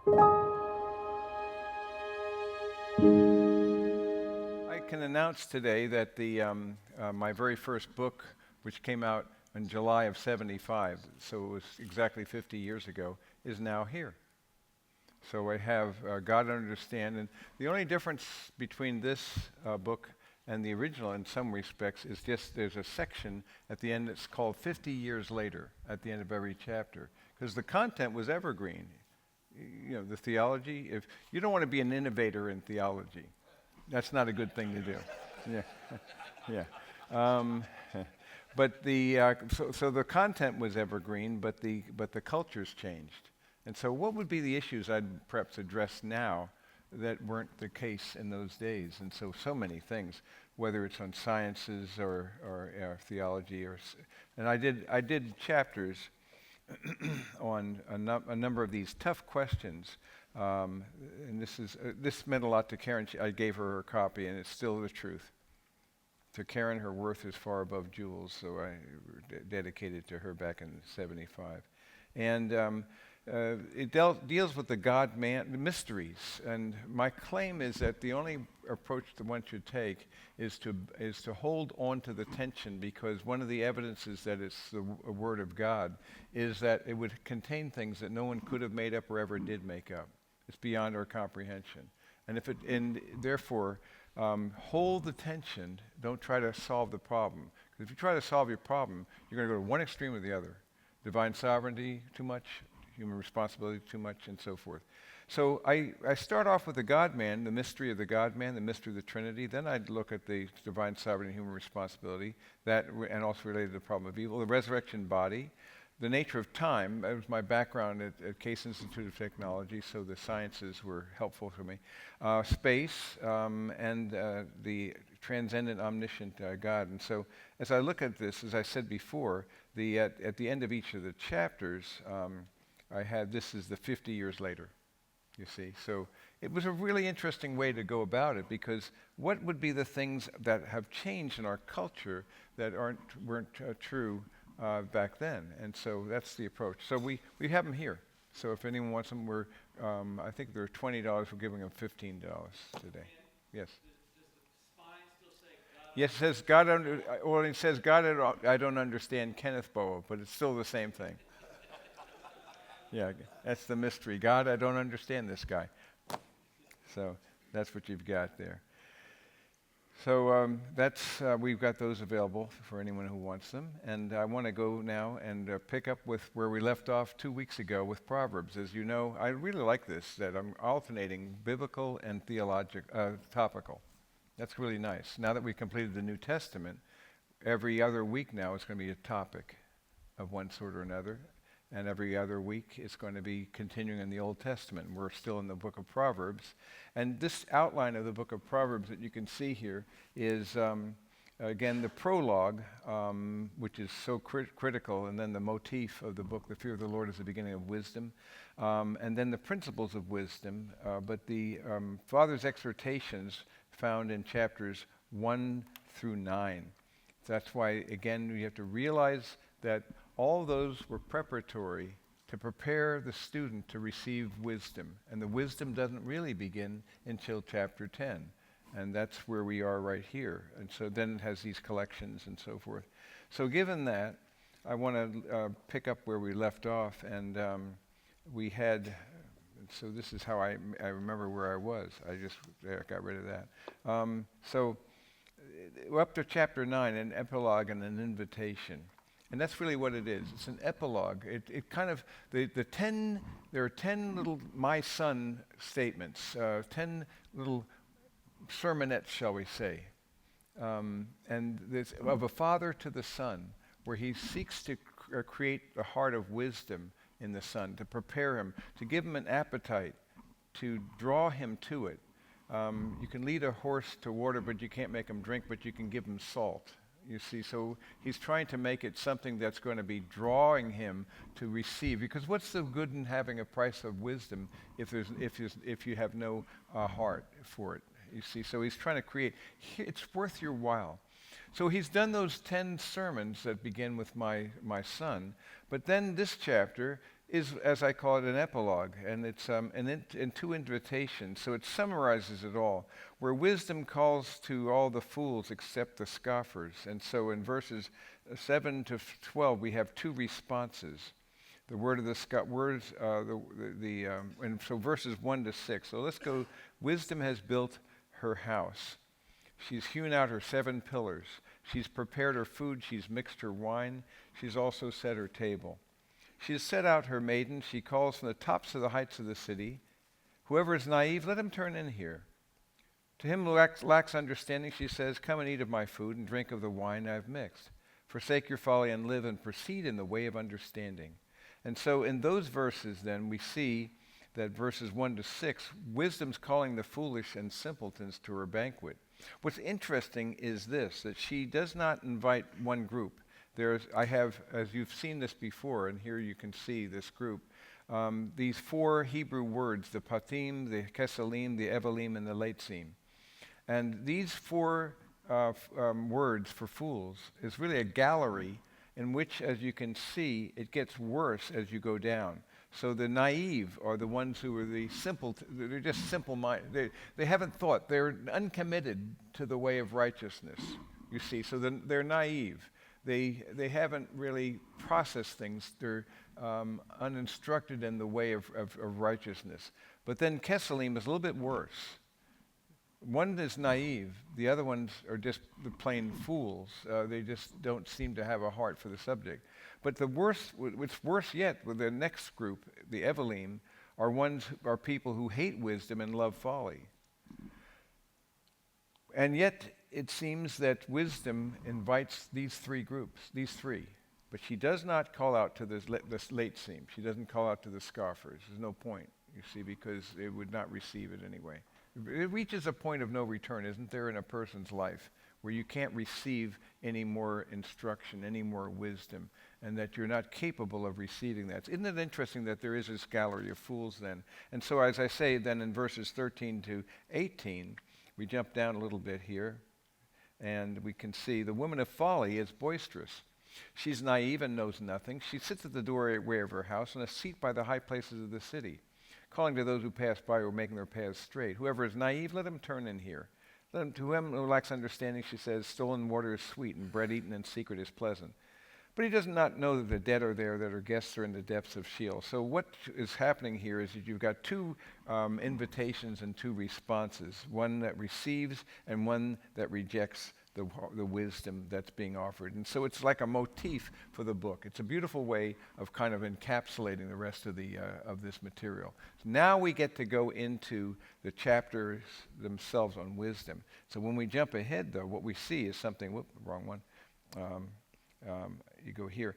I can announce today that my very first book, which came out in July of '75, so it was exactly 50 years ago, is now here. So I have God Understand, and the only difference between this book and the original in some respects is just there's a section at the end that's called 50 Years Later at the end of every chapter, because the content was evergreen. You know, the theology, if you don't want to be an innovator in theology, that's not a good thing to do. Yeah, yeah. But so the content was evergreen, but the culture's changed. And so, what would be the issues I'd perhaps address now that weren't the case in those days? And so many things, whether it's on sciences or theology, and I did chapters on a number of these tough questions. And this meant a lot to Karen. I gave her copy, and it's still the truth. To Karen, her worth is far above jewels, so I dedicated to her back in '75. And it deals with the God-man, the mysteries. And my claim is that the only approach that one should take is to hold on to the tension, because one of the evidences that it's the Word of God is that it would contain things that no one could have made up or ever did make up. It's beyond our comprehension. And therefore, hold the tension. Don't try to solve the problem. Because if you try to solve your problem, you're going to go to one extreme or the other. Divine sovereignty, too much. Human responsibility, too much, and so forth. So I start off with the God-man, the mystery of the God-man, the mystery of the Trinity. Then I'd look at the divine sovereignty and human responsibility, and also related to the problem of evil, the resurrection body, the nature of time. That was my background at Case Institute of Technology, so the sciences were helpful for me. Space, and the transcendent, omniscient God. And so as I look at this, as I said before, at the end of each of the chapters, this is the 50 years later, you see. So it was a really interesting way to go about it, because what would be the things that have changed in our culture that weren't true back then? And so that's the approach. So we have them here. So if anyone wants them, I think they're $20. We're giving them $15 today. Yes. Does the spine still say God? Yes, it says God. It says God. I don't understand Kenneth Boa, but it's still the same thing. Yeah, that's the mystery. God, I don't understand this guy. So that's what you've got there. So we've got those available for anyone who wants them. And I want to go now and pick up with where we left off 2 weeks ago with Proverbs. As you know, I really like this, that I'm alternating biblical and topical. That's really nice. Now that we've completed the New Testament, every other week now it's going to be a topic of one sort or another. And every other week it's going to be continuing in the Old Testament. We're still in the book of Proverbs. And this outline of the book of Proverbs that you can see here is, again, the prologue, which is so critical, and then the motif of the book, the fear of the Lord is the beginning of wisdom, and then the principles of wisdom, but the Father's exhortations found in chapters 1 through 9. That's why, again, we have to realize that all those were preparatory to prepare the student to receive wisdom. And the wisdom doesn't really begin until chapter 10. And that's where we are right here. And so then it has these collections and so forth. So given that, I want to pick up where we left off. And we had, so this is how I remember where I was. I got rid of that. So we're up to chapter 9, an epilogue and an invitation. And that's really what it is. It's an epilogue. It kind of, there are 10 little my son statements, 10 little sermonettes, shall we say. And this, of a father to the son, where he seeks to create a heart of wisdom in the son, to prepare him, to give him an appetite, to draw him to it. You can lead a horse to water, but you can't make him drink, but you can give him salt. You see, so he's trying to make it something that's going to be drawing him to receive. Because what's the good in having a price of wisdom if you have no heart for it? You see, so he's trying to create. It's worth your while. So he's done those 10 sermons that begin with my son. But then this chapter, is, as I call it, an epilogue, and it's in two invitations. So it summarizes it all, where wisdom calls to all the fools except the scoffers. And so in verses 7 to 12, we have two responses. The word of the words, and so verses 1 to 6. So let's go. Wisdom has built her house. She's hewn out her 7 pillars. She's prepared her food. She's mixed her wine. She's also set her table. She has set out her maidens. She calls from the tops of the heights of the city. Whoever is naive, let him turn in here. To him who lacks understanding, she says, come and eat of my food and drink of the wine I have mixed. Forsake your folly and live, and proceed in the way of understanding. And so in those verses, then, we see that verses 1 to 6, wisdom's calling the foolish and simpletons to her banquet. What's interesting is this, that she does not invite one group. I have, as you've seen this before, and here you can see this group, these 4 Hebrew words, the patim, the kesalim, the evalim, and the leitzim. And these 4 words for fools is really a gallery in which, as you can see, it gets worse as you go down. So the naive are the ones who are the simple, they're just simple-minded. They haven't thought. They're uncommitted to the way of righteousness, you see. So they're naive. They haven't really processed things. They're uninstructed in the way of righteousness. But then Kesalim is a little bit worse. One is naive. The other ones are just the plain fools. They just don't seem to have a heart for the subject. But what's worse yet with the next group, the Evalim, are people who hate wisdom and love folly. And yet, it seems that wisdom invites these 3 groups, but she does not call out to the late seam. She doesn't call out to the scoffers. There's no point, you see, because they would not receive it anyway. It reaches a point of no return, isn't there, in a person's life, where you can't receive any more instruction, any more wisdom, and that you're not capable of receiving that. Isn't it interesting that there is this gallery of fools then? And so, as I say, then in verses 13 to 18, we jump down a little bit here, and we can see the woman of folly is boisterous. She's naive and knows nothing. She sits at the doorway of her house on a seat by the high places of the city, calling to those who pass by who are making their paths straight. Whoever is naive, let him turn in here. To him who lacks understanding, she says, stolen water is sweet, and bread eaten in secret is pleasant. But he does not know that the dead are there, that her guests are in the depths of Sheol. So what is happening here is that you've got 2 invitations and 2 responses, one that receives and one that rejects the wisdom that's being offered. And so it's like a motif for the book. It's a beautiful way of kind of encapsulating the rest of this material. So now we get to go into the chapters themselves on wisdom. So when we jump ahead, though, what we see is something, wrong one. You go here.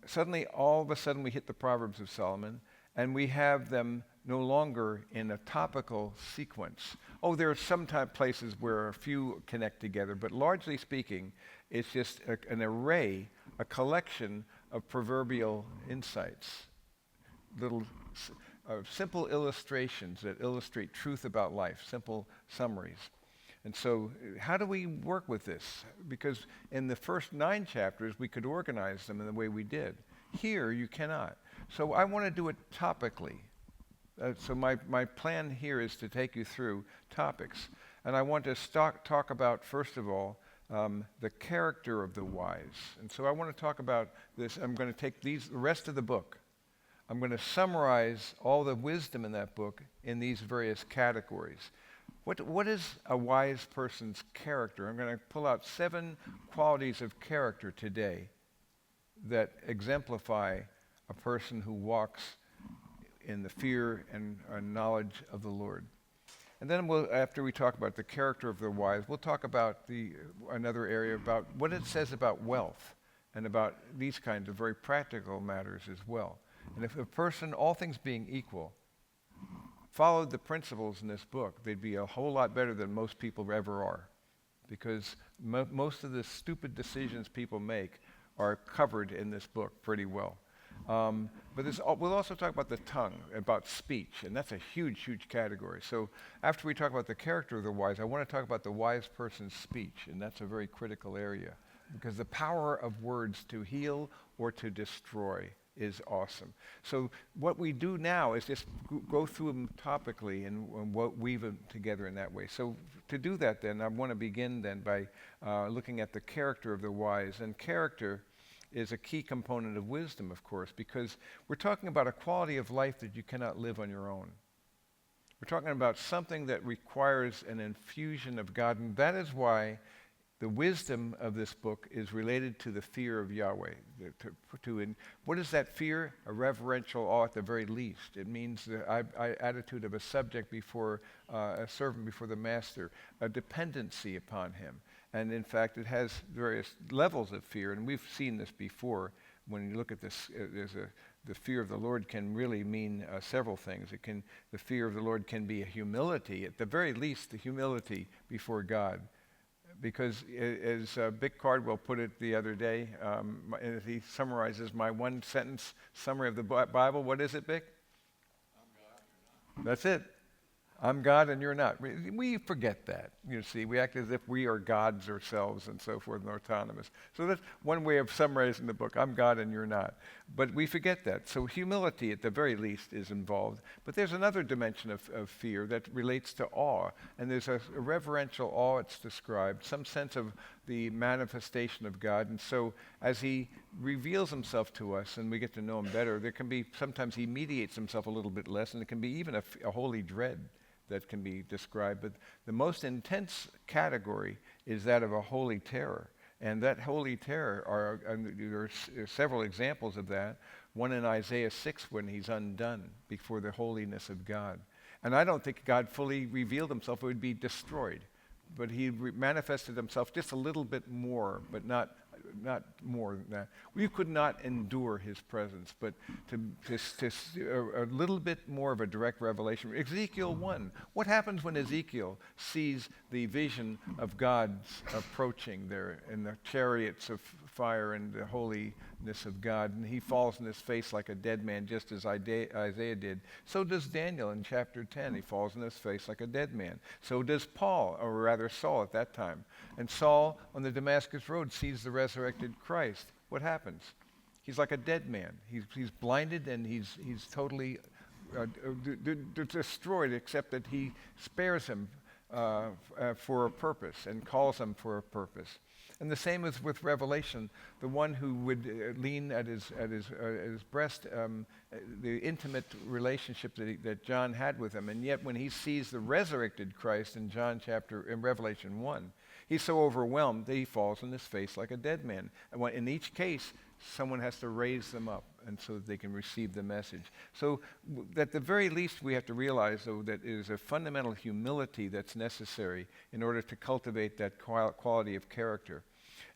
Suddenly, all of a sudden, we hit the Proverbs of Solomon, and we have them no longer in a topical sequence. Oh, there are some places where a few connect together, but largely speaking, it's just an array, a collection of proverbial insights, little simple illustrations that illustrate truth about life, simple summaries. And so how do we work with this? Because in the first 9 chapters, we could organize them in the way we did. Here, you cannot. So I want to do it topically. So my plan here is to take you through topics. And I want to talk about, first of all, the character of the wise. And so I want to talk about this. I'm going to take the rest of the book. I'm going to summarize all the wisdom in that book in these various categories. What is a wise person's character? I'm going to pull out 7 qualities of character today that exemplify a person who walks in the fear and knowledge of the Lord. And then after we talk about the character of the wise, we'll talk about another area about what it says about wealth and about these kinds of very practical matters as well. And if a person, all things being equal, followed the principles in this book, they'd be a whole lot better than most people ever are, because most of the stupid decisions people make are covered in this book pretty well. But we'll also talk about the tongue, about speech, and that's a huge, huge category. So after we talk about the character of the wise, I want to talk about the wise person's speech, and that's a very critical area, because the power of words to heal or to destroy is awesome. So what we do now is just go through them topically and weave them together in that way. So to do that then, I want to begin then by looking at the character of the wise. And character is a key component of wisdom, of course, because we're talking about a quality of life that you cannot live on your own. We're talking about something that requires an infusion of God, and that is why the wisdom of this book is related to the fear of Yahweh. What is that fear? A reverential awe at the very least. It means the attitude of a subject before a servant before the master, a dependency upon him. And in fact, it has various levels of fear, and we've seen this before. When you look at this, the fear of the Lord can really mean several things. The fear of the Lord can be a humility, at the very least, the humility before God. Because as Bick Cardwell put it the other day, he summarizes my one-sentence summary of the Bible. What is it, Bick? I'm God, you're not. That's it. I'm God and you're not. We forget that. You see, we act as if we are gods ourselves and so forth and autonomous. So that's one way of summarizing the book. I'm God and you're not. But we forget that. So humility, at the very least, is involved. But there's another dimension of fear that relates to awe. And there's a reverential awe, it's described, some sense of the manifestation of God. And so as he reveals himself to us and we get to know him better, there can be, sometimes he mediates himself a little bit less, and it can be even a holy dread that can be described. But the most intense category is that of a holy terror. And that holy terror, there are several examples of that. One in Isaiah 6 when he's undone before the holiness of God. And I don't think God fully revealed himself, it would be destroyed. But he manifested himself just a little bit more, but not more than that. We could not endure his presence, but a little bit more of a direct revelation. Ezekiel 1. What happens when Ezekiel sees the vision of God's approaching there in the chariots of fire and the holiness of God, and he falls on his face like a dead man, just as Isaiah did. So does Daniel in chapter 10. He falls on his face like a dead man. So does Paul, or rather Saul at that time. And Saul on the Damascus road sees the resurrected Christ. What happens? He's like a dead man. He's blinded and he's totally destroyed, except that he spares him for a purpose and calls him for a purpose. And the same is with Revelation. The one who would lean at his breast, the intimate relationship that John had with him, and yet when he sees the resurrected Christ in Revelation 1, he's so overwhelmed that he falls on his face like a dead man. And in each case, someone has to raise them up, and so that they can receive the message. So at the very least, we have to realize, though, that it is a fundamental humility that's necessary in order to cultivate that quality of character.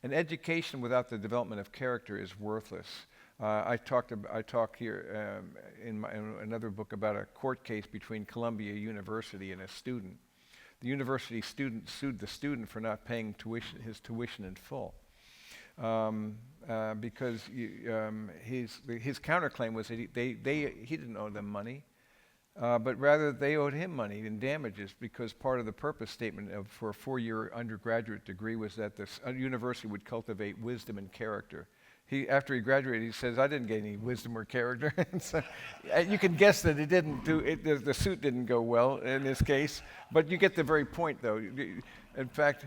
An education without the development of character is worthless. I talk here in another book about a court case between Columbia University and a student. The university student sued the student for not paying his tuition in full. Because his counterclaim was that he didn't owe them money, but rather they owed him money in damages, because part of the purpose statement for a 4-year undergraduate degree was that this university would cultivate wisdom and character. After he graduated, he says, "I didn't get any wisdom or character." So, you can guess that it didn't the suit didn't go well in this case, but you get the very point, though. In fact,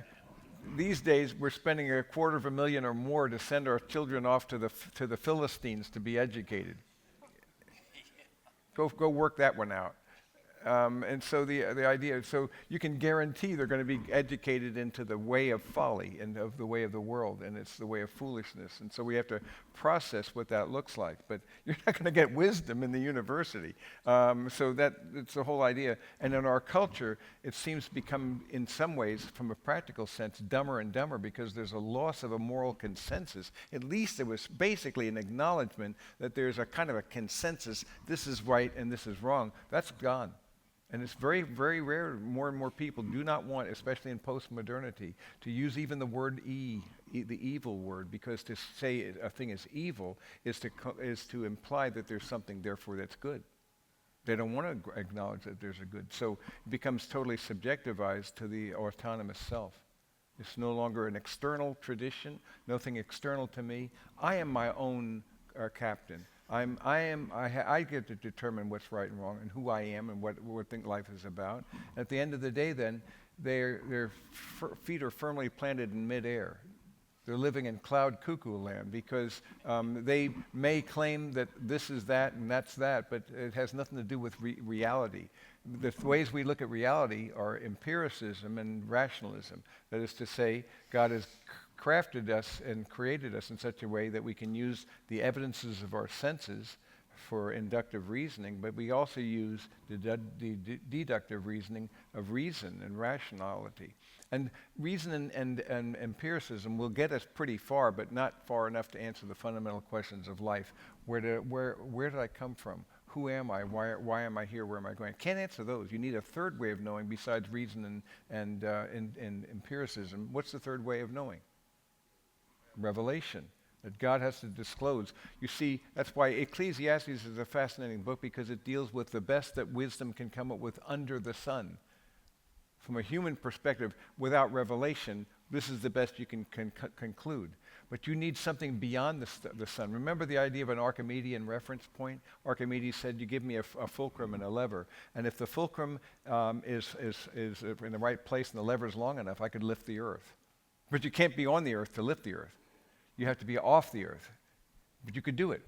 these days, we're spending $250,000 or more to send our children off to the Philistines to be educated. Go work that one out. And so the idea, so you can guarantee they're going to be educated into the way of folly and of the way of the world, and it's the way of foolishness. And so we have to process what that looks like. But you're not going to get wisdom in the university. So it's the whole idea. And in our culture, it seems to become, in some ways, from a practical sense, dumber and dumber, because there's a loss of a moral consensus. At least it was basically an acknowledgement that there's a kind of a consensus, this is right and this is wrong. That's gone. And it's very, very rare. More and more people do not want, especially in postmodernity, to use even the word the evil word, because to say a thing is evil is to imply that there's something, therefore, that's good. They don't want to acknowledge that there's a good. So it becomes totally subjectivized to the autonomous self. It's no longer an external tradition, nothing external to me. I am my own captain. I get to determine what's right and wrong and who I am and what I think life is about. At the end of the day, then, their feet are firmly planted in midair. They're living in cloud cuckoo land because they may claim that this is that and that's that, but it has nothing to do with reality. The ways we look at reality are empiricism and rationalism. That is to say, God has crafted us and created us in such a way that we can use the evidences of our senses for inductive reasoning, but we also use the deductive reasoning of reason and rationality. And reason and empiricism will get us pretty far, but not far enough to answer the fundamental questions of life. Where did I come from? Who am I? Why am I here? Where am I going? Can't answer those. You need a third way of knowing besides reason and empiricism. What's the third way of knowing? Revelation. That God has to disclose. You see, that's why Ecclesiastes is a fascinating book, because it deals with the best that wisdom can come up with under the sun. From a human perspective, without revelation, this is the best you can conclude. But you need something beyond the sun. Remember the idea of an Archimedean reference point? Archimedes said, you give me a fulcrum and a lever. And if the fulcrum is in the right place and the lever is long enough, I could lift the earth. But you can't be on the earth to lift the earth. You have to be off the earth. But you could do it.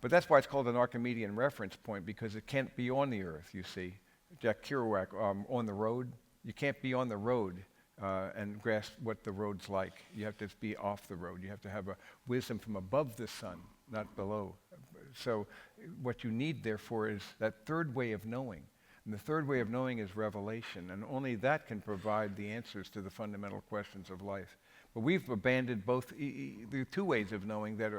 But that's why it's called an Archimedean reference point, because it can't be on the earth, you see. Jack Kerouac, on the road. You can't be on the road and grasp what the road's like. You have to be off the road. You have to have a wisdom from above the sun, not below. So what you need, therefore, is that third way of knowing. And the third way of knowing is revelation, and only that can provide the answers to the fundamental questions of life. But we've abandoned both the two ways of knowing that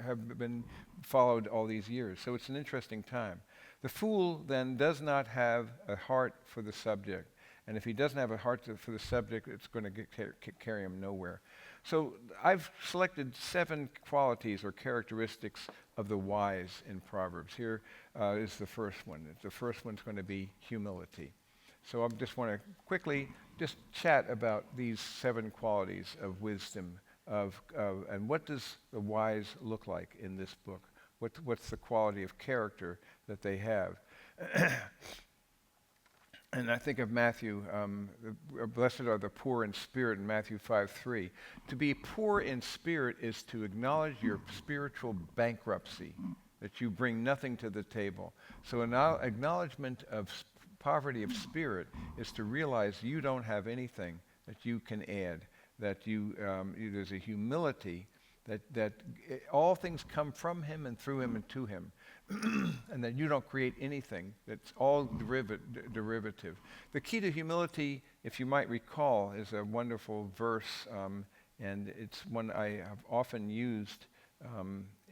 have been followed all these years. So it's an interesting time. The fool then does not have a heart for the subject. And if he doesn't have a heart for the subject, it's going to carry him nowhere. So I've selected 7 qualities or characteristics of the wise in Proverbs. Here is the first one. The first one's going to be humility. So I just want to quickly just chat about these 7 qualities of wisdom, and what does the wise look like in this book? What's the quality of character that they have? And I think of Matthew, blessed are the poor in spirit in Matthew 5:3. To be poor in spirit is to acknowledge your spiritual bankruptcy, that you bring nothing to the table. So an acknowledgement of poverty of spirit is to realize you don't have anything that you can add, that there's a humility that all things come from him and through him and to him, and that you don't create anything. That's all derivative. The key to humility, if you might recall, is a wonderful verse, and it's one I have often used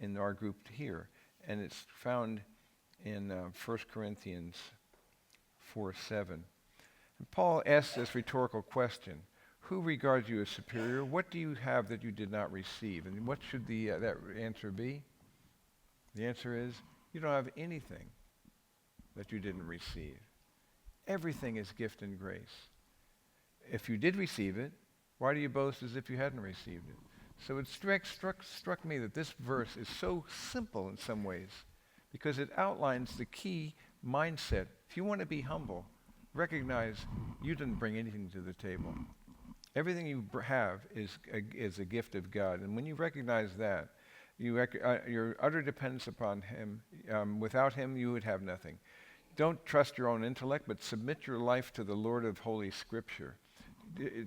in our group here, and it's found in 1 Corinthians 4:7. And Paul asks this rhetorical question: who regards you as superior? What do you have that you did not receive? And what should that answer be? The answer is, you don't have anything that you didn't receive. Everything is gift and grace. If you did receive it, why do you boast as if you hadn't received it? So it struck me that this verse is so simple in some ways, because it outlines the key mindset. If you want to be humble, recognize you didn't bring anything to the table. Everything you have is a gift of God. And when you recognize that, your utter dependence upon him, without him you would have nothing. Don't trust your own intellect, but submit your life to the Lord of Holy Scripture.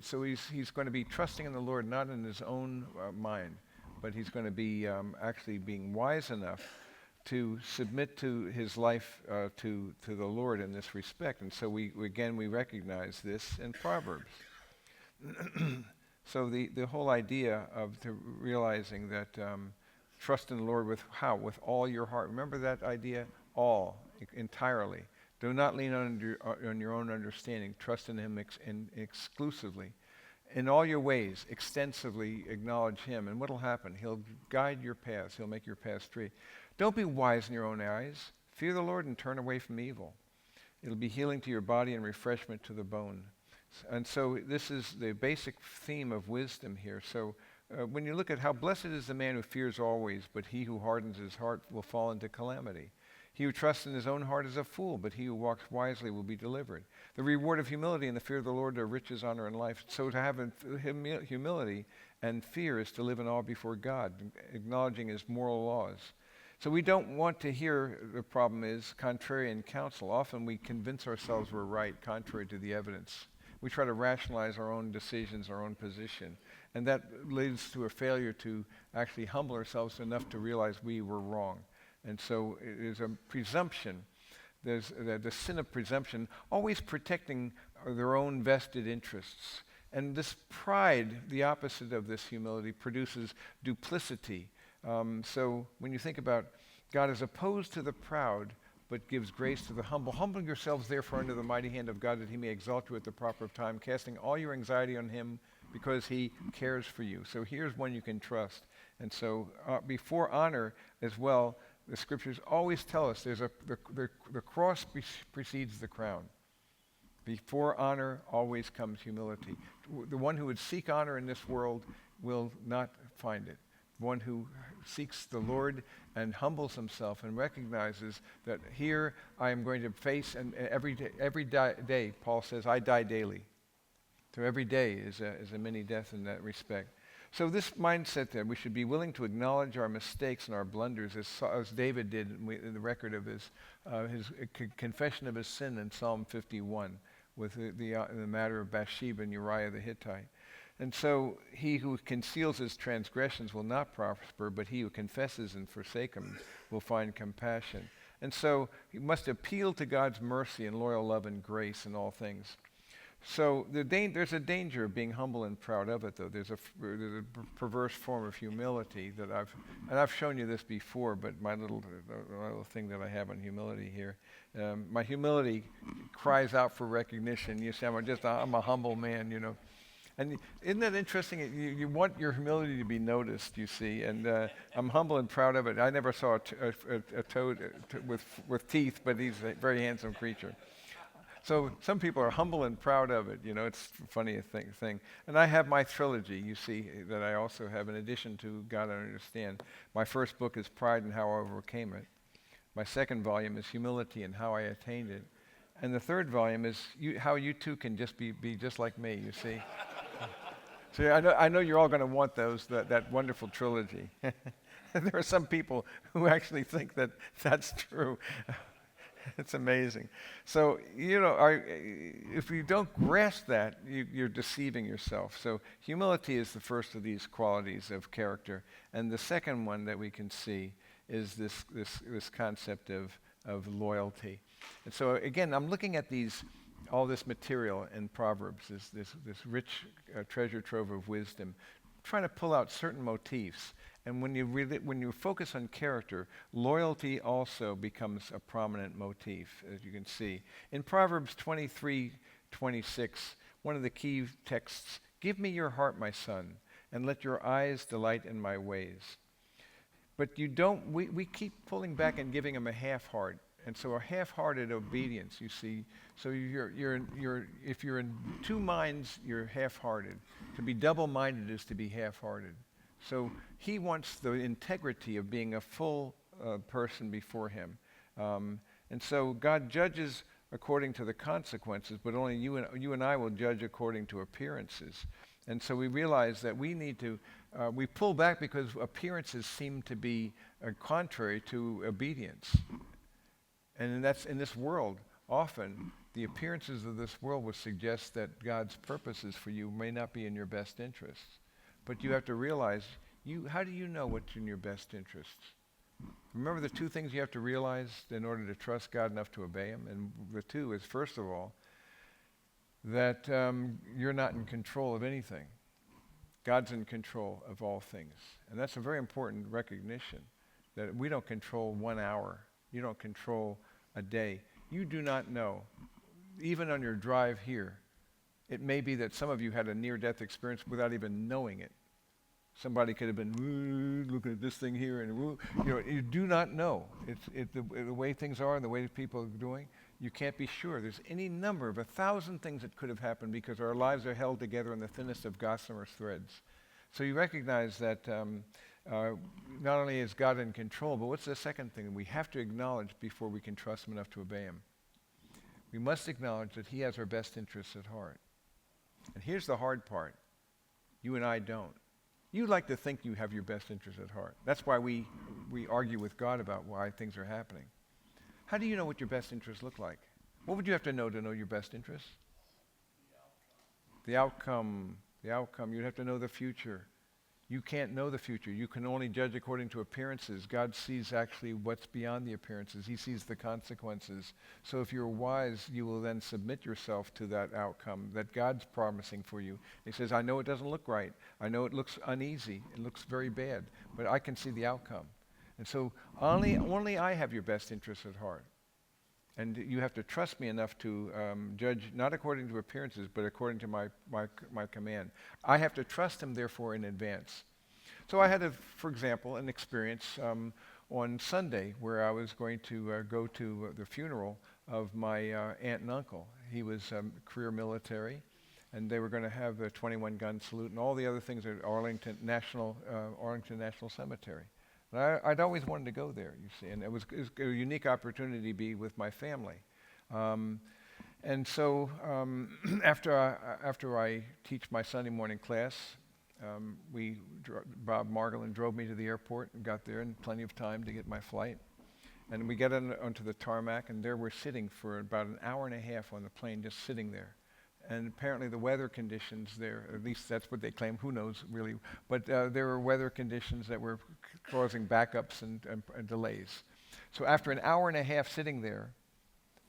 So he's going to be trusting in the Lord, not in his own mind, but he's going to be actually being wise enough to submit to his life to the Lord in this respect. And so we recognize this in Proverbs. So the whole idea of realizing that trust in the Lord with all your heart. Remember that idea? All, entirely. Do not lean on your own understanding. Trust in him exclusively. In all your ways, extensively acknowledge him. And what will happen? He'll guide your paths. He'll make your path straight. Don't be wise in your own eyes. Fear the Lord and turn away from evil. It'll be healing to your body and refreshment to the bone. And so this is the basic theme of wisdom here. So when you look at how blessed is the man who fears always, but he who hardens his heart will fall into calamity. He who trusts in his own heart is a fool, but he who walks wisely will be delivered. The reward of humility and the fear of the Lord are riches, honor, and life. So to have humility and fear is to live in awe before God, acknowledging his moral laws. So we don't want to hear, the problem is, contrarian counsel. Often we convince ourselves we're right, contrary to the evidence. We try to rationalize our own decisions, our own position. And that leads to a failure to actually humble ourselves enough to realize we were wrong. And so it is a presumption. There's the sin of presumption, always protecting their own vested interests. And this pride, the opposite of this humility, produces duplicity. So when you think about God is opposed to the proud, but gives grace to the humble. Humble yourselves therefore under the mighty hand of God, that he may exalt you at the proper time, casting all your anxiety on him because he cares for you. So here's one you can trust. And so before honor as well, the scriptures always tell us the cross precedes the crown. Before honor always comes humility. The one who would seek honor in this world will not find it. One who seeks the Lord and humbles himself and recognizes that here I am going to face, and every day, Paul says, I die daily. So every day is a mini death in that respect. So this mindset that we should be willing to acknowledge our mistakes and our blunders, as David did in the record of his confession of his sin in Psalm 51 with the matter of Bathsheba and Uriah the Hittite. And so he who conceals his transgressions will not prosper, but he who confesses and forsakes them will find compassion. And so he must appeal to God's mercy and loyal love and grace in all things. So there's a danger of being humble and proud of it, though. There's a perverse form of humility that I've shown you this before, but my little thing that I have on humility here, my humility cries out for recognition. You say, I'm a humble man, you know. And isn't that interesting? You want your humility to be noticed, you see, and I'm humble and proud of it. I never saw a toad with teeth, but he's a very handsome creature. So some people are humble and proud of it. You know, it's a funny thing. And I have my trilogy, you see, that I also have in addition to God I Understand. My first book is Pride and How I Overcame It. My second volume is Humility and How I Attained It. And the third volume is how you too can just be just like me, you see. So I know you're all going to want that wonderful trilogy. There are some people who actually think that that's true. It's amazing. So, you know, if you don't grasp that, you're deceiving yourself. So humility is the first of these qualities of character. And the second one that we can see is this concept of loyalty. And so, again, I'm looking at all this material in Proverbs, this rich treasure trove of wisdom, trying to pull out certain motifs. And when you focus on character, loyalty also becomes a prominent motif, as you can see. In Proverbs 23:26, one of the key texts, "Give me your heart, my son, and let your eyes delight in my ways." But we keep pulling back and giving him a half heart. And so a half-hearted obedience, you see. So if you're in two minds, you're half-hearted. To be double-minded is to be half-hearted. So he wants the integrity of being a full person before him. And so God judges according to the consequences, but only you and I will judge according to appearances. And so we realize that we need to, we pull back because appearances seem to be contrary to obedience. And that's in this world. Often, the appearances of this world would suggest that God's purposes for you may not be in your best interests. But you have to realize, how do you know what's in your best interests? Remember the two things you have to realize in order to trust God enough to obey him? And the two is, first of all, that you're not in control of anything. God's in control of all things. And that's a very important recognition, that we don't control 1 hour. You don't control a day. You do not know. Even on your drive here, it may be that some of you had a near-death experience without even knowing it. Somebody could have been looking at this thing here, and you do not know. The way things are and the way people are doing, you can't be sure. There's any number of 1,000 things that could have happened because our lives are held together in the thinnest of gossamer threads. So you recognize that not only is God in control, but what's the second thing we have to acknowledge before we can trust him enough to obey him? We must acknowledge that he has our best interests at heart. And here's the hard part. You and I don't. You like to think you have your best interests at heart. That's why we argue with God about why things are happening. How do you know what your best interests look like? What would you have to know your best interests? The outcome. The outcome. You'd have to know the future. You can't know the future. You can only judge according to appearances. God sees actually what's beyond the appearances. He sees the consequences. So if you're wise, you will then submit yourself to that outcome that God's promising for you. He says, I know it doesn't look right. I know it looks uneasy. It looks very bad. But I can see the outcome. And so only I have your best interests at heart. And you have to trust me enough to judge not according to appearances, but according to my command. I have to trust him, therefore, in advance. So I had, for example, an experience on Sunday where I was going to go to the funeral of my aunt and uncle. He was career military, and they were going to have a 21-gun salute and all the other things at Arlington National Cemetery. I'd always wanted to go there, you see, and it was a unique opportunity to be with my family. And so after I teach my Sunday morning class, Bob Margolin drove me to the airport and got there in plenty of time to get my flight. And we got onto the tarmac, and there we're sitting for about an hour and a half on the plane, just sitting there. And apparently the weather conditions there, at least that's what they claim, who knows really, but there were weather conditions that were causing backups and delays. So after an hour and a half sitting there,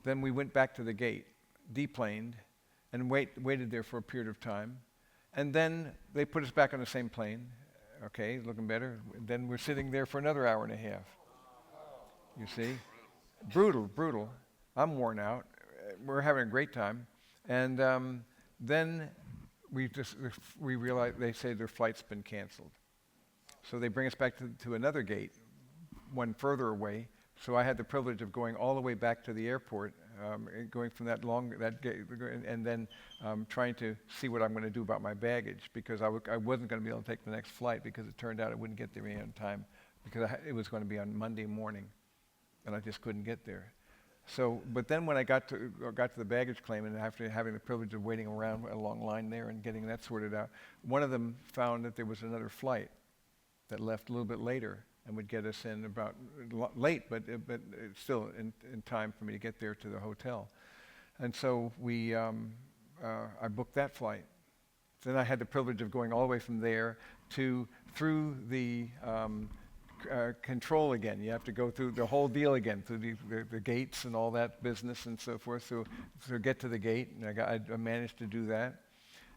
then we went back to the gate, deplaned, and waited there for a period of time. And then they put us back on the same plane. Okay, looking better. Then we're sitting there for another hour and a half. You see? Brutal. I'm worn out. We're having a great time. And then we realize they say their flight's been canceled. So they bring us back to another gate, one further away. So I had the privilege of going all the way back to the airport, going from that gate, and then trying to see what I'm going to do about my baggage, because I wasn't going to be able to take the next flight, because it turned out I wouldn't get there in time, because it was going to be on Monday morning, and I just couldn't get there. So, but then when I got to the baggage claim, and after having the privilege of waiting around a long line there and getting that sorted out, one of them found that there was another flight that left a little bit later and would get us in about late, but still in time for me to get there to the hotel. And so I booked that flight. Then I had the privilege of going all the way from there through the control again. You have to go through the whole deal again, through the gates and all that business and so forth. So get to the gate, and I managed to do that,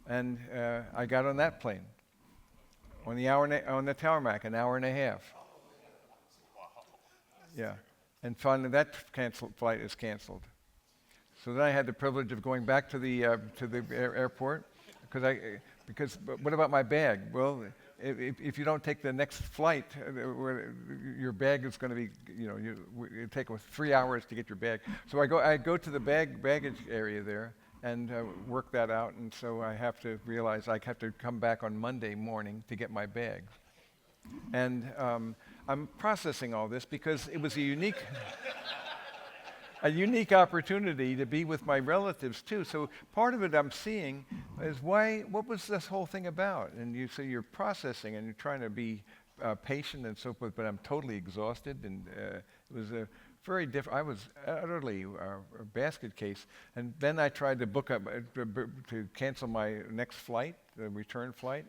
and I got on that plane on the tarmac, an hour and a half. Yeah, and finally that flight is canceled. So then I had the privilege of going back to the airport, because what about my bag? Well, if you don't take the next flight, your bag is going to be, it take 3 hours to get your bag. So I go to the baggage area there and work that out, and so I have to realize I have to come back on Monday morning to get my bag. And I'm processing all this because it was a unique opportunity to be with my relatives too. So part of it I'm seeing is what was this whole thing about? And so you're processing and you're trying to be patient and so forth, but I'm totally exhausted, and it was a very different. I was utterly a basket case. And then I tried to book up to cancel my next flight, the return flight.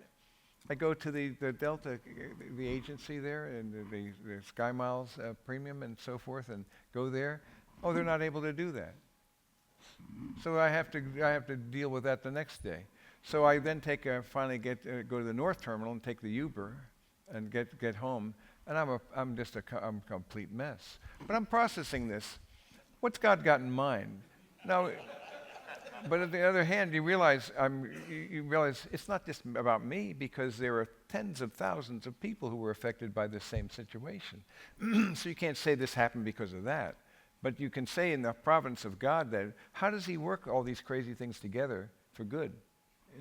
I go to the Delta, the agency there, and the Sky Miles Premium and so forth, and go there. Oh, they're not able to do that. So I have to deal with that the next day. So I then finally go to the North Terminal and take the Uber and get home. And I'm just a complete mess. But I'm processing this. What's God got in mind? Now, but on the other hand, you realize it's not just about me, because there are tens of thousands of people who were affected by the same situation. So you can't say this happened because of that. But you can say in the providence of God that how does he work all these crazy things together for good?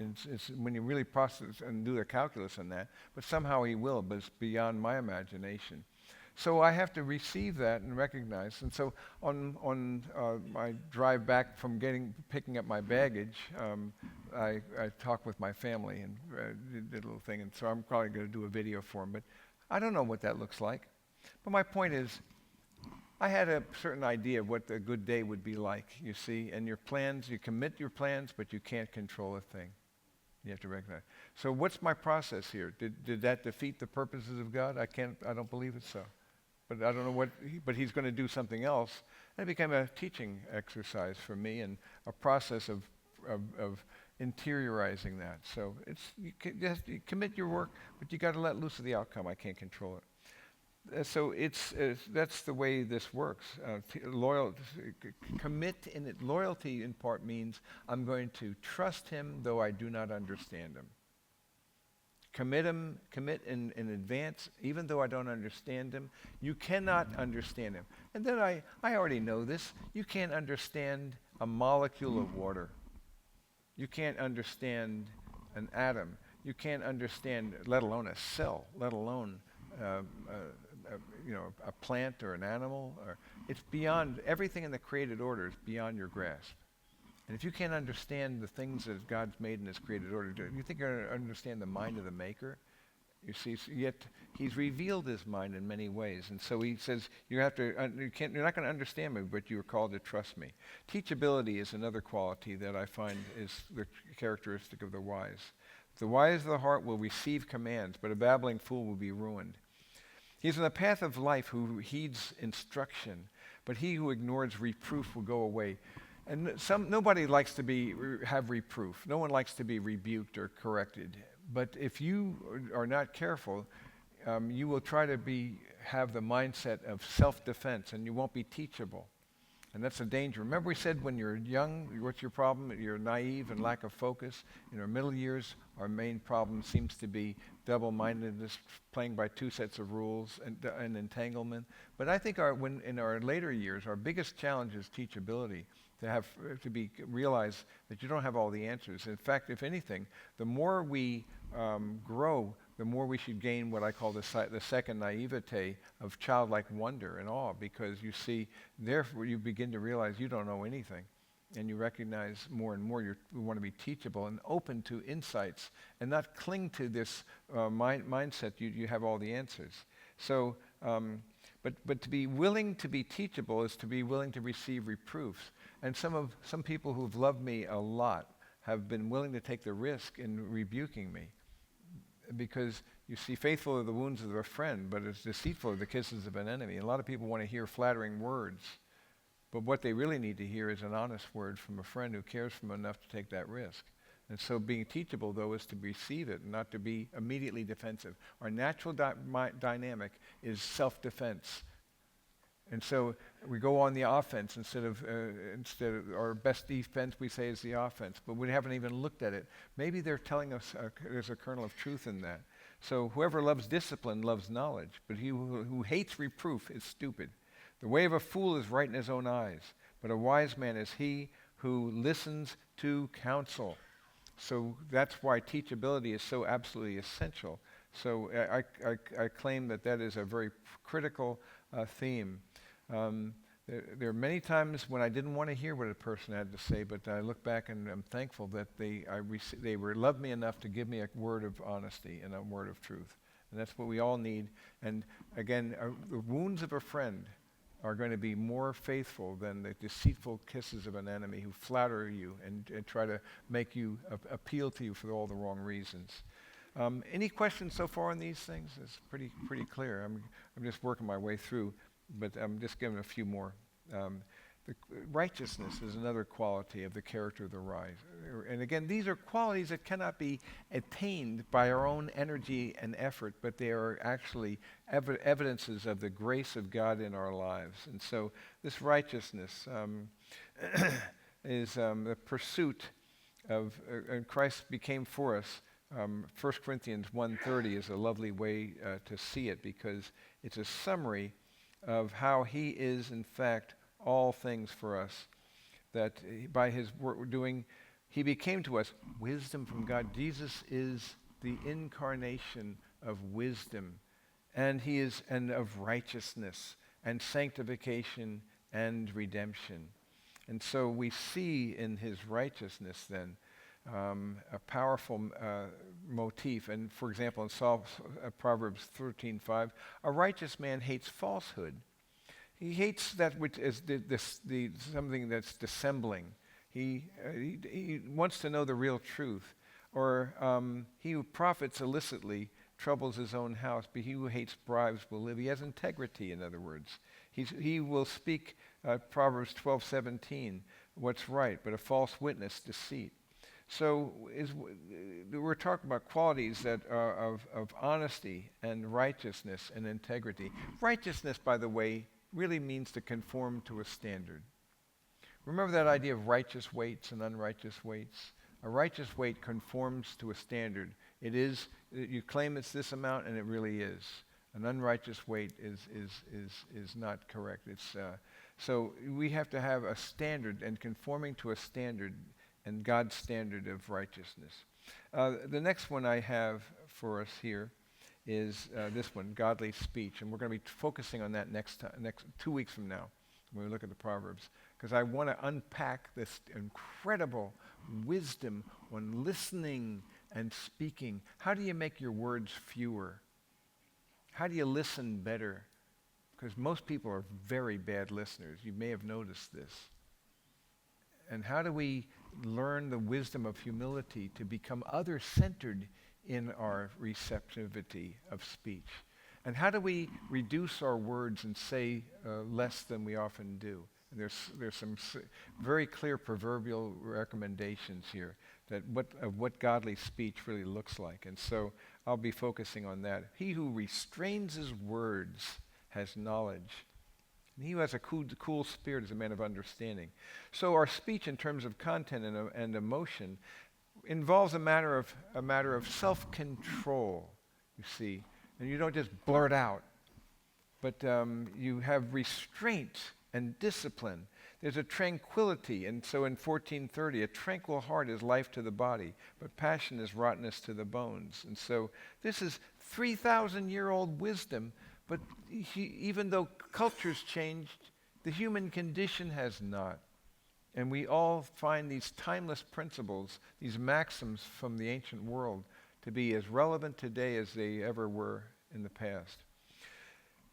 It's when you really process and do the calculus on that, but somehow he will, but it's beyond my imagination. So I have to receive that and recognize. And so on my drive back from picking up my baggage, I talked with my family and did a little thing. And so I'm probably going to do a video for them. But I don't know what that looks like. But my point is, I had a certain idea of what a good day would be like, you see. And your plans, you commit your plans, but you can't control a thing. You have to recognize. So what's my process here? Did that defeat the purposes of God? I don't believe it so. But I don't know but he's going to do something else. And it became a teaching exercise for me and a process of interiorizing that. So you commit your work, but you got to let loose of the outcome. I can't control it. So that's the way this works. Loyalty in part means I'm going to trust him though I do not understand him. Commit in advance, even though I don't understand him. You cannot understand him. And then I already know this. You can't understand a molecule of water. You can't understand an atom. You can't understand, let alone a cell, let alone a plant or an animal. It's beyond, everything in the created order is beyond your grasp. And if you can't understand the things that God's made in His created order, do you think you're going to understand the mind of the Maker? You see, yet He's revealed His mind in many ways, and so He says you're not going to understand me, but you are called to trust me. Teachability is another quality that I find is the characteristic of the wise. The wise of the heart will receive commands, but a babbling fool will be ruined. He's in the path of life who heeds instruction, but he who ignores reproof will go away. And nobody likes to have reproof. No one likes to be rebuked or corrected. But if you are not careful, you will try to have the mindset of self-defense, and you won't be teachable. And that's a danger. Remember we said when you're young, what's your problem? You're naive and lack of focus. In our middle years, our main problem seems to be double-mindedness, playing by two sets of rules, and entanglement. But I think in our later years, our biggest challenge is teachability. To realize that you don't have all the answers. In fact, if anything, the more we grow, the more we should gain what I call the second naivete of childlike wonder and awe, because you see, therefore you begin to realize you don't know anything. And you recognize more and more you want to be teachable and open to insights and not cling to this mindset you have all the answers. So, but to be willing to be teachable is to be willing to receive reproofs. And some people who've loved me a lot have been willing to take the risk in rebuking me. Because you see, faithful are the wounds of a friend, but it's deceitful are the kisses of an enemy. And a lot of people want to hear flattering words. But what they really need to hear is an honest word from a friend who cares for them enough to take that risk. And so being teachable, though, is to receive it, not to be immediately defensive. Our natural dynamic is self-defense. And so we go on the offense instead of our best defense, we say, is the offense. But we haven't even looked at it. Maybe they're telling us there's a kernel of truth in that. So whoever loves discipline loves knowledge, but he who hates reproof is stupid. The way of a fool is right in his own eyes, but a wise man is he who listens to counsel. So that's why teachability is so absolutely essential. So I claim that is a very critical theme. There are many times when I didn't want to hear what a person had to say, but I look back and I'm thankful that they loved me enough to give me a word of honesty and a word of truth. And that's what we all need. And again, the wounds of a friend are going to be more faithful than the deceitful kisses of an enemy who flatter you and try to make you appeal to you for all the wrong reasons. Any questions so far on these things? It's pretty clear. I'm just working my way through, but I'm just giving a few more. Righteousness is another quality of the character of the wise. And again, these are qualities that cannot be attained by our own energy and effort, but they are actually evidences of the grace of God in our lives. And so this righteousness is the pursuit of, and Christ became for us. 1 Corinthians 1:30 is a lovely way to see it, because it's a summary of how he is, in fact, all things for us, that by his work doing He became to us wisdom from God. Jesus is the incarnation of wisdom, and he is and of righteousness and sanctification and redemption. And so we see in his righteousness then a powerful motif. And for example, in Proverbs 13:5, a righteous man hates falsehood. He hates that which is something that's dissembling. He wants to know the real truth. Or he who profits illicitly troubles his own house, but he who hates bribes will live. He has integrity, in other words. He will speak, Proverbs 12:17, what's right, but a false witness, deceit. So we're talking about qualities that are of honesty and righteousness and integrity. Righteousness, by the way, really means to conform to a standard. Remember that idea of righteous weights and unrighteous weights? A righteous weight conforms to a standard. It is, you claim it's this amount, and it really is. An unrighteous weight is not correct. So we have to have a standard, and conforming to a standard, and God's standard of righteousness. The next one I have for us here is this one, godly speech. And we're going to be focusing on that next 2 weeks from now when we look at the Proverbs. Because I want to unpack this incredible wisdom on listening and speaking. How do you make your words fewer? How do you listen better? Because most people are very bad listeners. You may have noticed this. And how do we learn the wisdom of humility to become other-centered in our receptivity of speech? And how do we reduce our words and say less than we often do? And there's some very clear proverbial recommendations here of what godly speech really looks like. And so I'll be focusing on that. He who restrains his words has knowledge. And he who has a cool spirit is a man of understanding. So our speech in terms of content and emotion involves a matter of self-control, you see. And you don't just blurt out, but you have restraint and discipline. There's a tranquility, and so in 14:30, a tranquil heart is life to the body, but passion is rottenness to the bones. And so this is 3,000-year-old wisdom, but even though culture's changed, the human condition has not. And we all find these timeless principles, these maxims from the ancient world, to be as relevant today as they ever were in the past.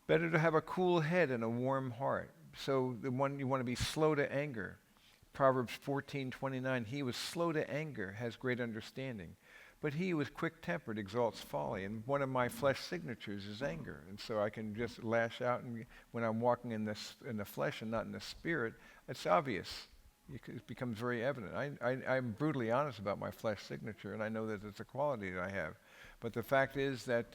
Better to have a cool head and a warm heart. So you want to be slow to anger. Proverbs 14:29, he who is slow to anger has great understanding, but he who is quick-tempered exalts folly. And one of my flesh signatures is anger. And so I can just lash out, and when I'm walking in the flesh and not in the spirit, it's obvious. It becomes very evident. I'm brutally honest about my flesh signature, and I know that it's a quality that I have. But the fact is that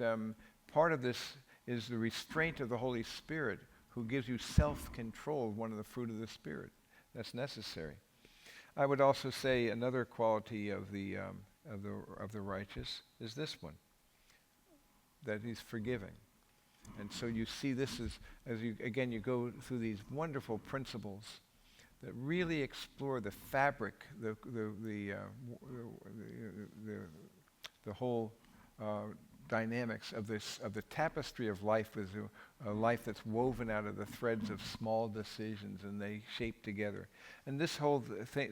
part of this is the restraint of the Holy Spirit, who gives you self-control, one of the fruit of the Spirit. That's necessary. I would also say another quality of the righteous is this one, that he's forgiving. And so you see this as you go through these wonderful principles that really explore the fabric, the whole dynamics of the tapestry of life, is a life that's woven out of the threads of small decisions, and they shape together. And this whole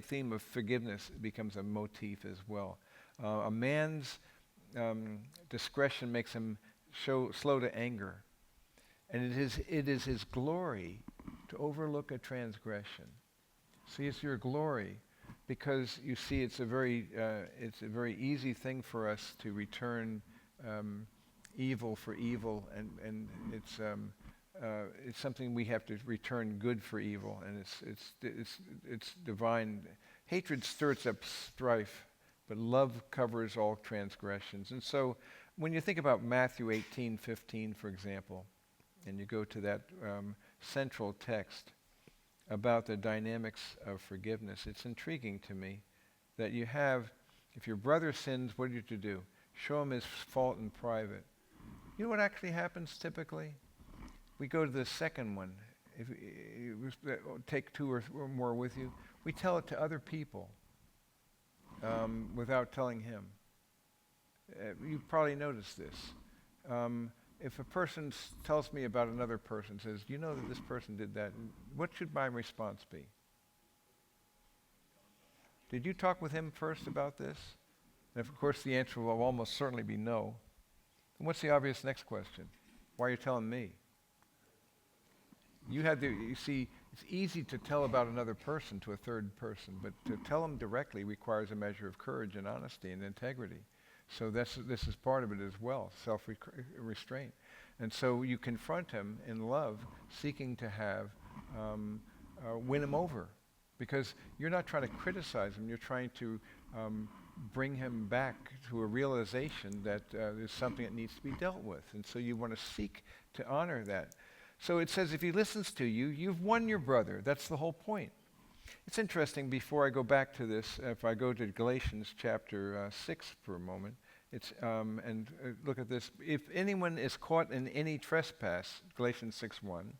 theme of forgiveness becomes a motif as well. A man's discretion makes him slow to anger, and it is his glory to overlook a transgression. See, it's your glory, because you see, it's a very easy thing for us to return evil for evil, and it's something we have to return good for evil, and it's divine. Hatred stirs up strife, but love covers all transgressions. And so, when you think about Matthew 18:15, for example, and you go to that central text about the dynamics of forgiveness, it's intriguing to me that you have, if your brother sins, what are you to do? Show him his fault in private. You know what actually happens typically? We go to the second one. If you take two or more with you, we tell it to other people. without telling him. You probably noticed this. If a person tells me about another person, says, you know that this person did that, what should my response be? Did you talk with him first about this? And of course the answer will almost certainly be no. And what's the obvious next question? Why are you telling me? You see, it's easy to tell about another person to a third person, but to tell them directly requires a measure of courage and honesty and integrity. So this is part of it as well, self-restraint. And so you confront him in love, seeking to win him over. Because you're not trying to criticize him, you're trying to bring him back to a realization that there's something that needs to be dealt with. And so you want to seek to honor that. So it says if he listens to you, you've won your brother. That's the whole point. It's interesting, before I go back to this, if I go to Galatians chapter 6 for a moment, look at this. If anyone is caught in any trespass, Galatians 6:1,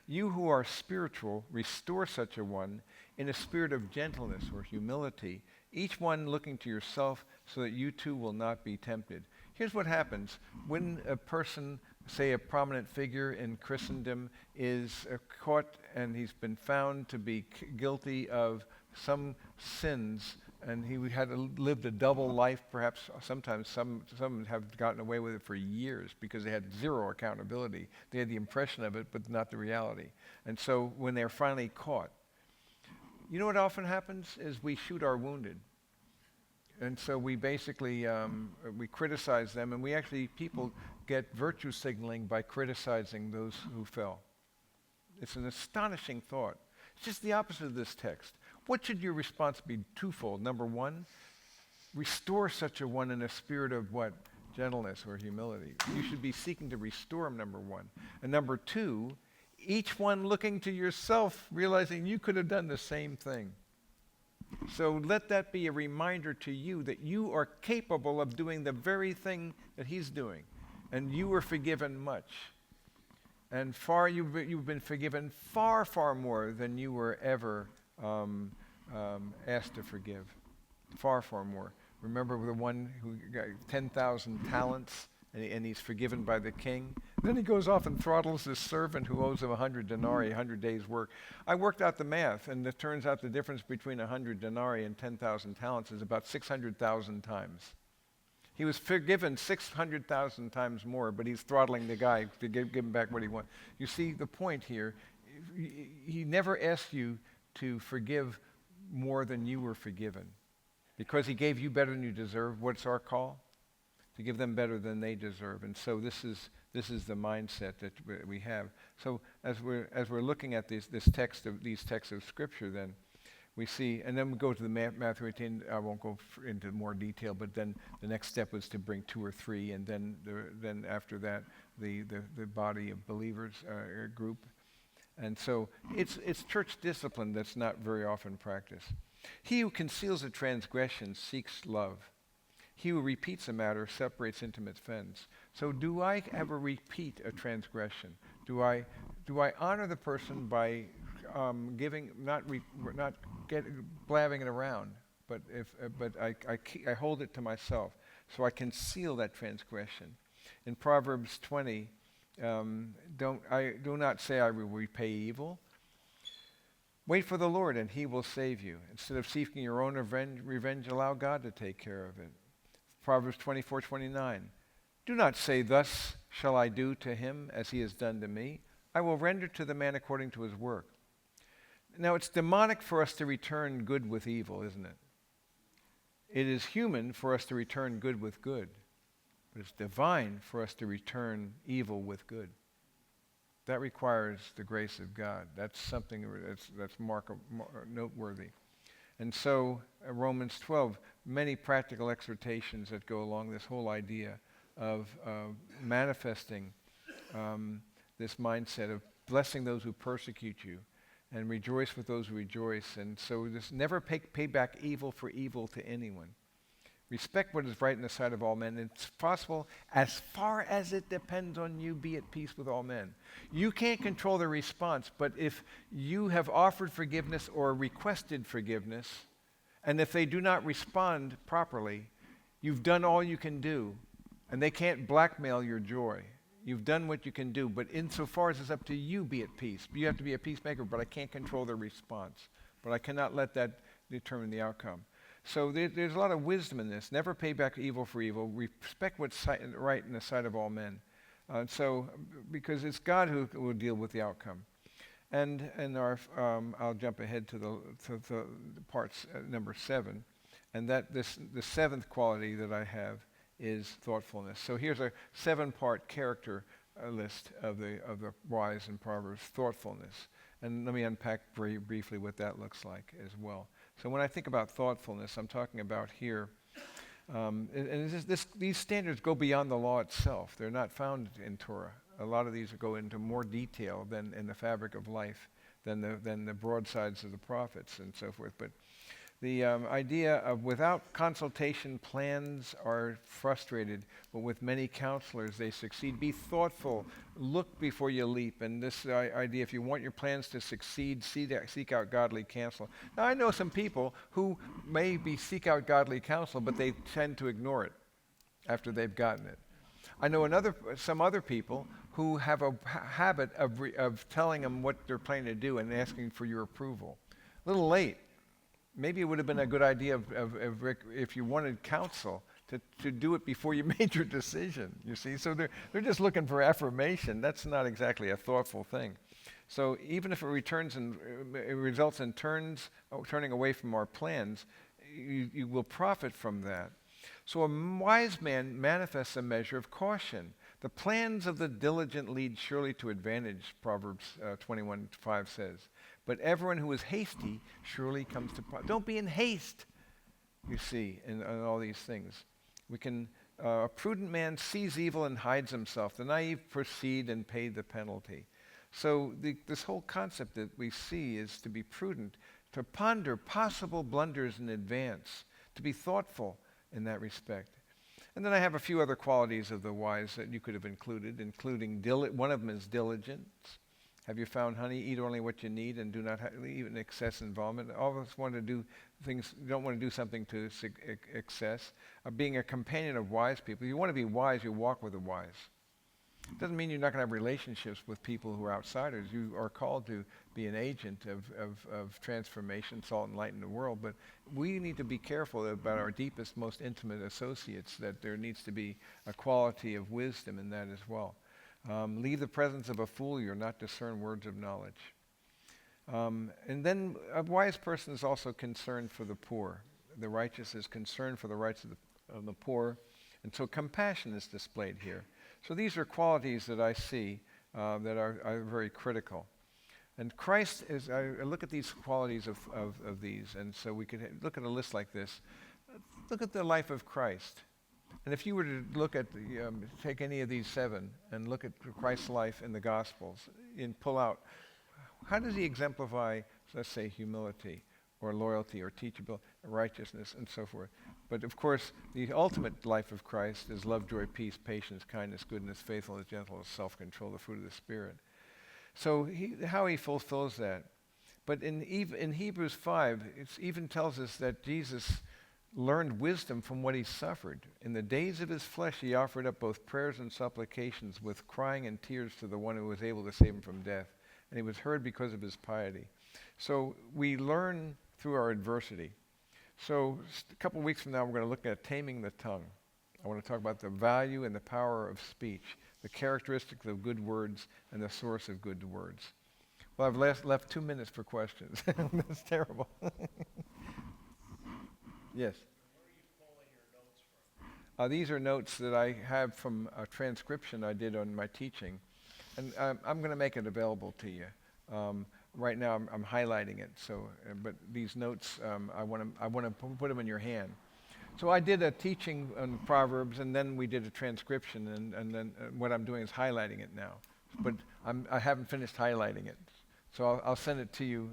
you who are spiritual, restore such a one in a spirit of gentleness or humility, each one looking to yourself so that you too will not be tempted. Here's what happens when a person, say a prominent figure in Christendom, is caught and he's been found to be guilty of some sins, and he had lived a double life, perhaps sometimes some have gotten away with it for years because they had zero accountability. They had the impression of it, but not the reality. And so when they're finally caught, you know what often happens is we shoot our wounded. And so we basically, we criticize them, and people get virtue signaling by criticizing those who fell. It's an astonishing thought. It's just the opposite of this text. What should your response be? Twofold. Number one, restore such a one in a spirit of what? Gentleness or humility. You should be seeking to restore him, number one. And number two, each one looking to yourself, realizing you could have done the same thing. So let that be a reminder to you that you are capable of doing the very thing that he's doing. And you were forgiven much. And you've been forgiven far, far more than you were ever asked to forgive. Far, far more. Remember the one who got 10,000 talents and he's forgiven by the king? Then he goes off and throttles his servant who owes him 100 denarii, 100 days' work. I worked out the math, and it turns out the difference between 100 denarii and 10,000 talents is about 600,000 times. He was forgiven 600,000 times more, but he's throttling the guy to give him back what he wants. You see the point here. He never asked you to forgive more than you were forgiven. Because he gave you better than you deserve, what's our call? To give them better than they deserve. And so this is the mindset that we have. So as we're looking at these texts of Scripture, then we see, and then we go to the Matthew 18. I won't go into more detail, but then the next step was to bring 2 or 3, and then after that, the body of believers group. And so it's church discipline that's not very often practiced. He who conceals a transgression seeks love. He who repeats a matter separates intimate friends. So do I ever repeat a transgression? Do I honor the person by giving, not blabbing it around, but I hold it to myself, so I conceal that transgression. In Proverbs 20, do not say I will repay evil. Wait for the Lord, and he will save you. Instead of seeking your own revenge, allow God to take care of it. Proverbs 24:29. Do not say, thus shall I do to him as he has done to me. I will render to the man according to his work. Now, it's demonic for us to return good with evil, isn't it? It is human for us to return good with good. But it's divine for us to return evil with good. That requires the grace of God. That's something that's noteworthy. And so, Romans 12, many practical exhortations that go along this whole idea of manifesting this mindset of blessing those who persecute you and rejoice with those who rejoice. And so this never pay back evil for evil to anyone. Respect what is right in the sight of all men. It's possible, as far as it depends on you, be at peace with all men. You can't control the response, but if you have offered forgiveness or requested forgiveness, And if they do not respond properly, you've done all you can do, and they can't blackmail your joy. You've done what you can do, but insofar as it's up to you, be at peace. You have to be a peacemaker, but I can't control their response. But I cannot let that determine the outcome. So there's a lot of wisdom in this. Never pay back evil for evil. Respect what's right in the sight of all men. Because it's God who will deal with the outcome. And I'll jump ahead to the parts number 7, and the seventh quality that I have is thoughtfulness. So here's a 7-part character list of the wise in Proverbs: thoughtfulness. And let me unpack very briefly what that looks like as well. So when I think about thoughtfulness, I'm talking about here, these standards go beyond the law itself. They're not found in Torah. A lot of these go into more detail than in the fabric of life, than the broadsides of the prophets and so forth. But the idea of without consultation, plans are frustrated, but with many counselors, they succeed. Be thoughtful. Look before you leap. And this idea, if you want your plans to succeed, seek out godly counsel. Now, I know some people who maybe seek out godly counsel, but they tend to ignore it after they've gotten it. I know some other people who have a habit of telling them what they're planning to do and asking for your approval. A little late. Maybe it would have been a good idea if you wanted counsel to do it before you made your decision, you see. So they're just looking for affirmation. That's not exactly a thoughtful thing. So even if it results in turning away from our plans, you will profit from that. So a wise man manifests a measure of caution. The plans of the diligent lead surely to advantage, Proverbs 21:5 says. But everyone who is hasty surely comes to don't be in haste, you see, in all these things. A prudent man sees evil and hides himself. The naive proceed and pay the penalty. So this whole concept that we see is to be prudent, to ponder possible blunders in advance, to be thoughtful in that respect. And then I have a few other qualities of the wise that you could have included, including one of them is diligence. Have you found, honey? Eat only what you need and do not leave in excess involvement. All of us want to do things, don't want to do something to excess. Being a companion of wise people. If you want to be wise, you walk with the wise. It doesn't mean you're not going to have relationships with people who are outsiders. You are called to be an agent of transformation, salt and light in the world. But we need to be careful about our deepest, most intimate associates, that there needs to be a quality of wisdom in that as well. Leave the presence of a fool, you'll not discern words of knowledge. And then a wise person is also concerned for the poor. The righteous is concerned for the rights of the poor. And so compassion is displayed here. So these are qualities that I see that are very critical. And Christ is, I look at these qualities of these, and so we could look at a list like this. Look at the life of Christ. And if you were to look at take any of these 7 and look at Christ's life in the Gospels and pull out, how does he exemplify, let's say, humility or loyalty or teachability, righteousness, and so forth? But of course, the ultimate life of Christ is love, joy, peace, patience, kindness, goodness, faithfulness, gentleness, self-control, the fruit of the Spirit. So how he fulfills that. But in Hebrews 5, it even tells us that Jesus learned wisdom from what he suffered. In the days of his flesh, he offered up both prayers and supplications with crying and tears to the one who was able to save him from death. And he was heard because of his piety. So we learn through our adversity. So a couple weeks from now, we're going to look at taming the tongue. I want to talk about the value and the power of speech, the characteristics of good words, and the source of good words. Well, I've left 2 minutes for questions. That's terrible. Yes? Where are you pulling your notes from? These are notes that I have from a transcription I did on my teaching. And I'm going to make it available to you. Right now, I'm highlighting it. So, but these notes, I want to put them in your hand. So I did a teaching on Proverbs, and then we did a transcription, and then what I'm doing is highlighting it now. But I haven't finished highlighting it. So I'll send it to you.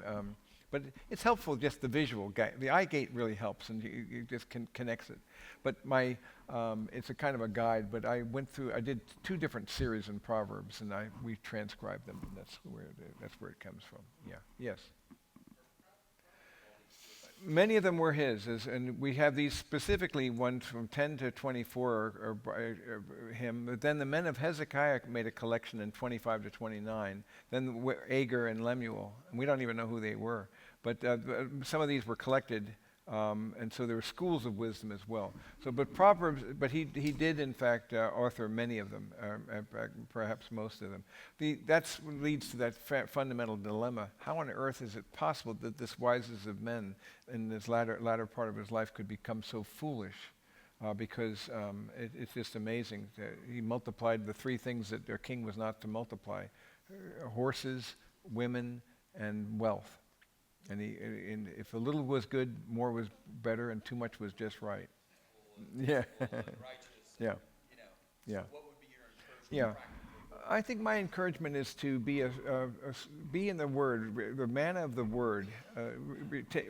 But it's helpful, just the visual. The eye gate really helps, and you just connects it. But it's a kind of a guide. But I did 2 different series in Proverbs, and we transcribed them. And that's where it comes from. Yeah. Yes. Many of them were his, and we have these specifically ones from 10 to 24 are by him. But then the men of Hezekiah made a collection in 25 to 29. Then Agur and Lemuel, and we don't even know who they were. But some of these were collected, and so there were schools of wisdom as well. So, but Proverbs, but he did in fact author many of them, perhaps most of them. That leads to that fundamental dilemma: how on earth is it possible that this wisest of men, in this latter part of his life, could become so foolish? Because it's just amazing. He multiplied the three things that their king was not to multiply: horses, women, and wealth. And if a little was good, more was better, and too much was just right. Yeah. Righteous. Yeah. You know. Yeah. So what would be your encouragement? Yeah. Practically? I think my encouragement is to be be in the Word, the manna of the Word,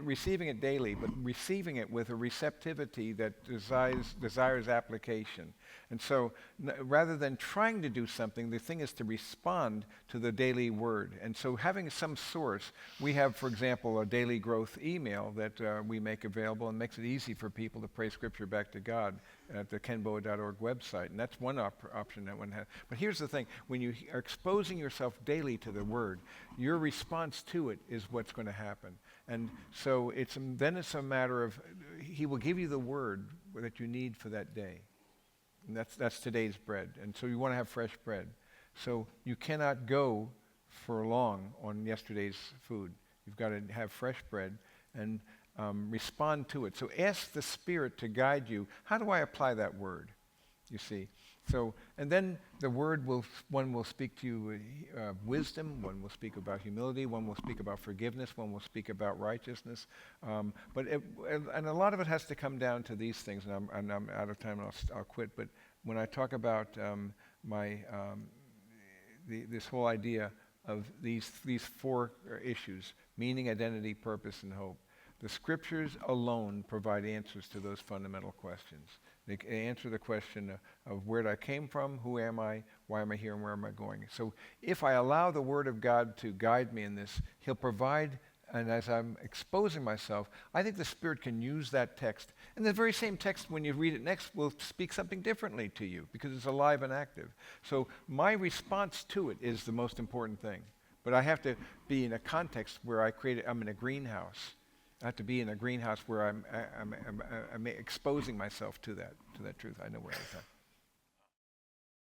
receiving it daily, but receiving it with a receptivity that desires application. And so, rather than trying to do something, the thing is to respond to the daily Word. And so, having some source, we have, for example, a daily growth email that we make available, and makes it easy for people to pray Scripture back to God at the kenboa.org website. And that's one option that one has. But here's the thing: when you are exposing yourself daily to the Word, your response to it is what's going to happen. And so then it's a matter of, He will give you the Word that you need for that day. And that's today's bread. And so you want to have fresh bread. So you cannot go for long on yesterday's food. You've got to have fresh bread and respond to it. So ask the Spirit to guide you. How do I apply that word? You see. So, and then the word one will speak to you wisdom, one will speak about humility, one will speak about forgiveness, one will speak about righteousness. And a lot of it has to come down to these things, and I'm out of time and I'll quit. But when I talk about this whole idea of these four issues: meaning, identity, purpose, and hope. The Scriptures alone provide answers to those fundamental questions. They answer the question of where I came from, who am I, why am I here, and where am I going. So if I allow the Word of God to guide me in this, He'll provide, and as I'm exposing myself, I think the Spirit can use that text. And the very same text, when you read it next, will speak something differently to you because it's alive and active. So my response to it is the most important thing. But I have to be in a context where I'm in a greenhouse. I have to be in a greenhouse where I'm exposing myself to that truth. I know where I was at.